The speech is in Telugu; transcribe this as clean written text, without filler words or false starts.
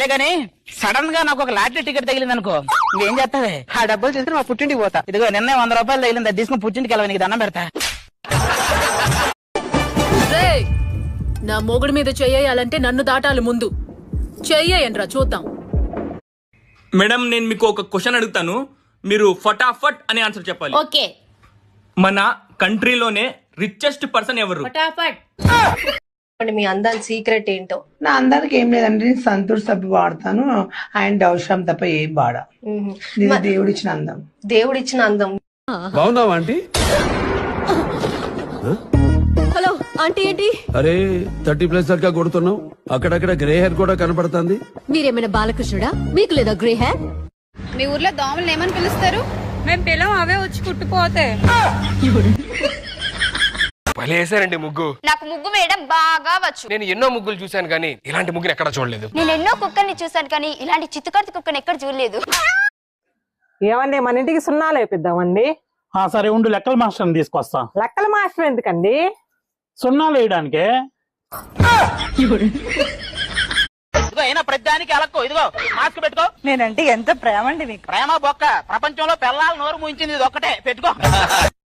లేగాని సడన్ గా నాకు ఒక లాటరీ టికెట్ తగిలింది అనుకో, ఇంకేం చేస్తావే? ఆ డబ్బులు తీసుకుని మా పుట్టింటికి పోతా. ఇదిగో నిన్నే 100 రూపాయలు తగిలింది, అది తీసుకుని పుట్టింటికి వెళ్ళవా, నీకు దండం పెడతా. నా మొగుడి మీద చెయ్యాలంటే నన్ను దాటాలి, ముందు చెయ్యరా చూద్దాం. మేడం నేను మీకు ఒక క్వశ్చన్ అడుగుతాను, మీరు ఫటాఫట్ అనే ఆన్సర్ చెప్పాలి. ఓకే. మన కంట్రీలోనే రిచెస్ట్ పర్సన్ ఎవరు? ఫటాఫట్. మీ అందాని సీక్రెట్ ఏంటో? నా అందానికి ఏం లేదంటే నేను సంతూర్ సబ్బు వాడతాను, అండ్ అవసరం తప్ప ఏం వాడా. ఇది దేవుడిచ్చిన అందం. దేవుడిచ్చిన అందం. బాగున్నావా ఆంటీ? హలో ఆంటీ ఏంటి? అరే 30+ దాకా కొడుతున్నావు, అక్కడక్కడ గ్రే హెయిర్ కూడా కనపడుతుంది. మీరేమైనా బాలకృష్ణుడా? మీకు లేదా గ్రే హెయిర్? మీ ఊర్లో దోమలు ఏమని పిలుస్తారు? మేము పిలం, అవే వచ్చి కుట్టుపోతే. వేసారండి ముగ్గు. నాకు ముగ్గు వేయడం బాగా వచ్చు. నేను ఎన్నో ముగ్గులు చూశాను కానీ ఇలాంటి ముగ్గుని ఎక్కడ చూడలేదు. నేను ఎన్నో కుక్కర్ని చూసాను కానీ ఇలాంటి చిత్తుకర్తి కుక్కని ఎక్కడ చూడలేదు. ఏమండి మన ఇంటికి సున్నాలు వేపిద్దామండి. సరే ఉండు, లెక్కల మాస్టర్ తీసుకొస్తా. లెక్కల మాస్టర్ ఎందుకండి? సున్నాలు వేయడానికే. ఇదిగో అయినా ప్రతిదానికి అలక్కో, ఇదిగో మాస్క్ పెట్టుకో. నేనంటే ఎంత ప్రేమ అండి మీకు. ప్రేమ బొక్క, ప్రపంచంలో పిల్లలు నోరు ముయించింది ఇది ఒక్కటే, పెట్టుకో.